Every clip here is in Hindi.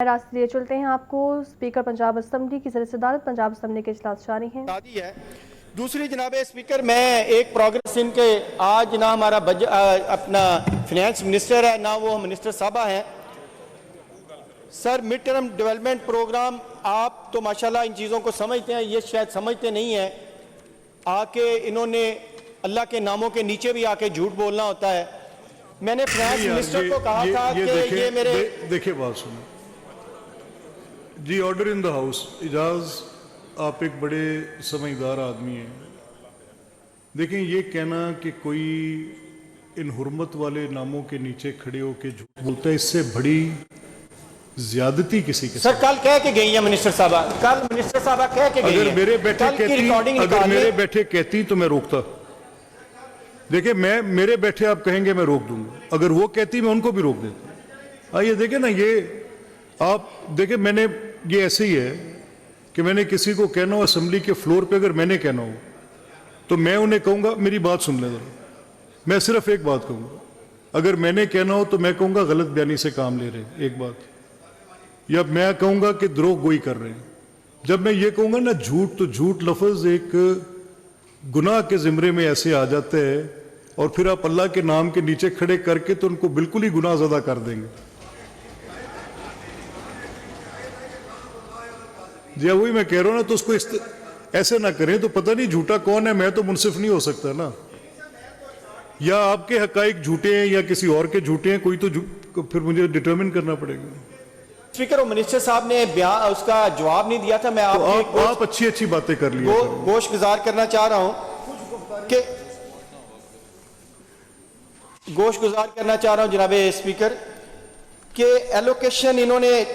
रास्ते चलते हैं आपको स्पीकर पंजाब असम्बली की सदारत पंजाब असम्बली के इजलास जारी हैं। दूसरी जनाब स्पीकर, मैं एक प्रोग्रेस इनके आज ना हमारा अपना फिनेंस मिनिस्टर है ना वो मिनिस्टर साहबा हैं। Sir mid term development program आप तो माशाल्लाह इन चीज़ों को समझते हैं, ये शायद समझते नहीं हैं। आके इन्होंने अल्लाह के नामों के नीचे भी आके झूठ बोलना होता है। मैंने फाइनेंस मिनिस्टर को कहा था कि ये मेरे देखिए बात सुनो जी, order in the house. Ijaz, आप एक बड़े समझदार आदमी हैं। देखें, ये कहना कि कोई इन हुर्मत वाले नामों के नीचे खड़े होकर झूठ बोलता है, इससे बड़ी ज्यादती किसी के सर कल कह के गई है मिनिस्टर साहबा, कल मिनिस्टर साहबा कह के गई अगर है। मेरे बैठे कहती तो मैं रोकता। देखिए, मैं मेरे बैठे आप कहेंगे मैं रोक दूंगा, अगर वो कहती मैं उनको भी रोक देता। आइए देखें ना, ये आप देखें, मैंने ये ऐसे ही है कि मैंने किसी को कहना हो असेंबली के फ्लोर पे, अगर मैंने कहना हो तो मैं उन्हें कहूंगा मेरी बात सुन ले जरा, मैं सिर्फ एक बात कहूंगा। अगर मैंने कहना हो तो मैं कहूंगा गलत बयानी से काम ले रहे हैं, एक बात। या मैं कहूंगा कि द्रोह गोई कर रहे हैं। जब मैं ये कहूंगा ना झूठ, तो झूठ लफ्ज एक गुनाह के जिम्रे में ऐसे आ जाते हैं और फिर आप अल्लाह के नाम के नीचे खड़े करके तो उनको बिल्कुल ही गुनाह ज़दा कर देंगे। जी वही मैं कह रहा हूं ना, तो उसको ऐसे ना करें। तो पता नहीं झूठा कौन है, मैं तो मुनसिफ नहीं हो सकता ना। या आपके हकाइक झूठे हैं या किसी और के झूठे हैं, कोई तो फिर मुझे डिटरमिन करना पड़ेगा। स्पीकर, मिनिस्टर साहब ने उसका जवाब नहीं दिया था। मैं तो आप अच्छी अच्छी बातें कर लिए गोश गुजार करना चाह रहा हूं कि गोश गुजार करना चाह रहा हूं जनाब स्पीकर के एलोकेशन इन्होंने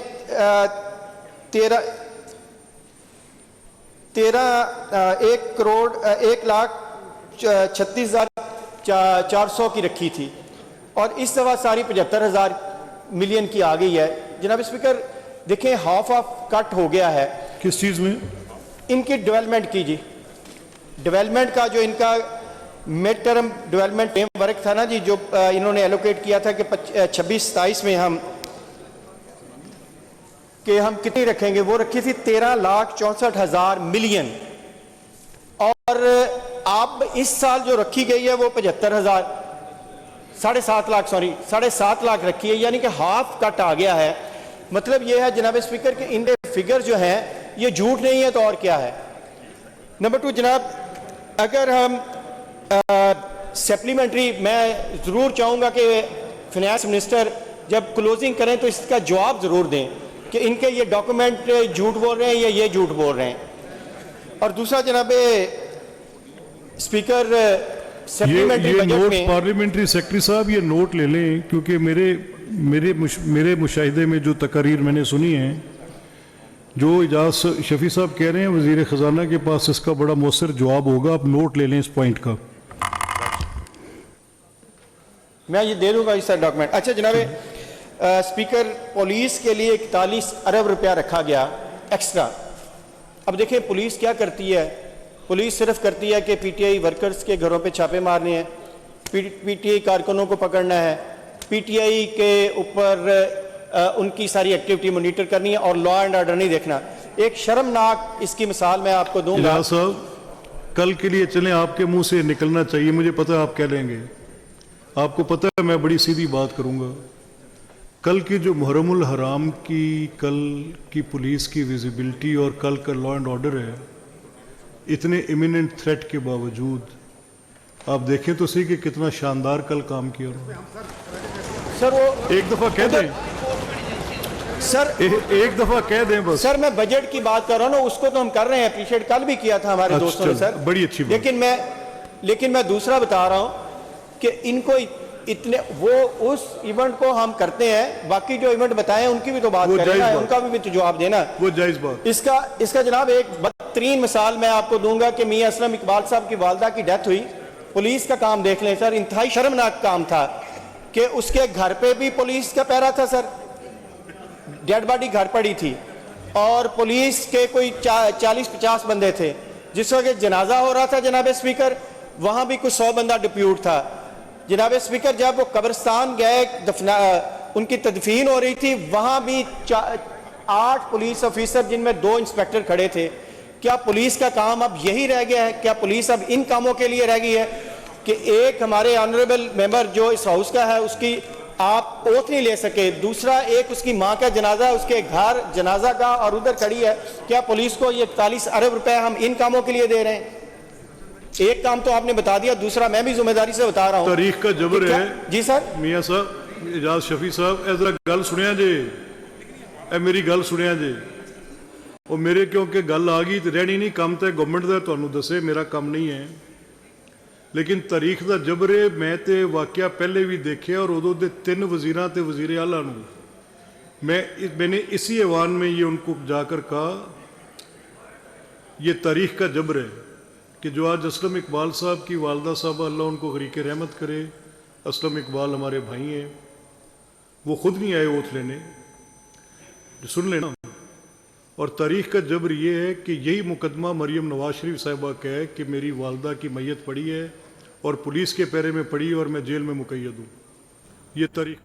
1,36,400 की रखी थी और इस दफा सारी 75,000 मिलियन की आ गई है। जनाब स्पीकर देखें, हाफ ऑफ कट हो गया है। किस चीज में? इनकी डेवलपमेंट की जी, डेवलपमेंट का जो इनका मिड टर्म डेवलपमेंट फ्रेमवर्क था ना जी, जो इन्होंने एलोकेट किया था कि 26-27 में हम कितनी रखेंगे, वो रखी थी 13,64,000 मिलियन और अब इस साल जो रखी गई है वो 75,000 7.5 लाख रखी है, यानी कि हाफ कट आ गया है। मतलब ये है जनाब स्पीकर कि इनके फिगर जो हैं ये झूठ नहीं है तो और क्या है। नंबर 2 जनाब, अगर हम सप्लीमेंट्री, मैं ज़रूर चाहूँगा कि फिनेंस मिनिस्टर जब क्लोजिंग करें तो इसका जवाब ज़रूर दें कि इनके ये डॉक्यूमेंट झूठ बोल रहे हैं या ये झूठ बोल रहे हैं। और दूसरा जनाब स्पीकर, ये नोट पार्लियामेंटरी सेक्रेटरी साहब ये नोट ले लें, क्योंकि मेरे मुशाहिदे में जो तकारीर मैंने सुनी है, जो इजाज शफी साहब कह रहे हैं वजीर खजाना के पास इसका बड़ा मौसर जवाब होगा। आप नोट ले लें इस पॉइंट का। मैं ये दे दूंगा इस डॉक्यूमेंट। अच्छा जनाब स्पीकर, पुलिस के लिए 41 अरब रुपया रखा गया एक्स्ट्रा। अब देखिए पुलिस क्या करती है, पुलिस सिर्फ करती है कि पीटीआई वर्कर्स के घरों पे छापे मारने हैं, पीटीआई कारकुनों को पकड़ना है, पीटीआई के ऊपर उनकी सारी एक्टिविटी मॉनिटर करनी है और लॉ एंड ऑर्डर नहीं देखना। एक शर्मनाक इसकी मिसाल मैं आपको दूंगा। साहब कल के लिए चलें, आपके मुंह से निकलना चाहिए, मुझे पता है आप कह लेंगे। आपको पता है मैं बड़ी सीधी बात करूंगा। कल की जो मुहर्रमुल हराम की कल की पुलिस की विजिबिलिटी और कल का लॉ एंड ऑर्डर है, इतने इमिनेंट थ्रेट के बावजूद आप देखें तो सही कि कितना शानदार कल काम किया सर। वो एक दफा कह दें सर, एक दफा कह दें बस। सर मैं बजट की बात कर रहा हूँ ना, उसको तो हम कर रहे हैं, अप्रिशिएट कल भी किया था हमारे दोस्तों ने सर, बड़ी अच्छी बात। लेकिन मैं दूसरा बता रहा हूँ कि इनको इतने वो उस इवेंट को हम करते हैं, बाकी जो इवेंट बताए उनकी भी तो बात करना है, उनका भी तो जवाब देना, वो जायज बात। इसका जनाब एक बदतरीन मिसाल मैं आपको दूंगा कि मियां असलम इकबाल साहब की वालदा की डेथ हुई। पुलिस का काम देख लें सर, इंतहाई शर्मनाक काम था कि उसके घर पे भी पुलिस का पहरा था सर, डेड बॉडी घर पड़ी थी और पुलिस के कोई 40-50 बंदे थे। जिस वक्त जनाजा हो रहा था जनाब स्पीकर, वहां भी कुछ 100 बंदा डिप्यूट था। जनाब स्पीकर, जब वो कब्रिस्तान गए, उनकी तदफीन हो रही थी, वहां भी 8 पुलिस ऑफिसर जिनमें 2 इंस्पेक्टर खड़े थे। क्या पुलिस का काम अब यही रह गया है? क्या पुलिस अब इन कामों के लिए रह गई है कि एक हमारे ऑनरेबल मेंबर जो इस हाउस का है उसकी आप ओथ नहीं ले सके, दूसरा एक उसकी मां का जनाजा उसके घर जनाजा का और उधर खड़ी है। क्या पुलिस को ये 41 अरब रुपए हम इन कामों के लिए दे रहे हैं? एक काम तो आपने बता दिया, दूसरा मैं भी जिम्मेदारी से बता रहा हूं। तारीख का जबर है जी सर। मियां साहब, एजाज शफी साहब, ए जरा गल सुनिया जे, ए मेरी गल सुनिया जे। ਉਹ ਮੇਰੇ ਕਿਉਂਕਿ ਗੱਲ ਆ ਗਈ ਤੇ ਰਹਿਣੀ ਨਹੀਂ, ਕੰਮ ਤੇ ਗਵਰਨਮੈਂਟ ਦਾ ਤੁਹਾਨੂੰ ਦੱਸੇ, ਮੇਰਾ ਕੰਮ ਨਹੀਂ ਹੈ। ਲੇਕਿਨ ਤਾਰੀਖ ਦਾ ਜਬਰ ਹੈ, ਮੈਂ ਤੇ ਵਾਕਿਆ ਪਹਿਲੇ ਵੀ ਦੇਖਿਆ और उदों ਦੇ 3 वजीरां ਤੇ वजीर आला ਨੂੰ मैंने इसी ऐवान में ये उनको जाकर कहा, ये तारीख का जबर है कि जो आज असलम इकबाल साहब की वालदा साहब, अल्लाह उनको गरीक रहमत करे, असलम इकबाल हमारे भाई हैं, वो खुद नहीं आए ओथ लेने, सुन लेना। और तारीख का जबर ये है कि यही मुकदमा मरियम नवाज शरीफ साहिबा का है कि मेरी वालदा की मैयत पड़ी है और पुलिस के पैरे में पड़ी और मैं जेल में मुकैयद हूँ। ये तारीख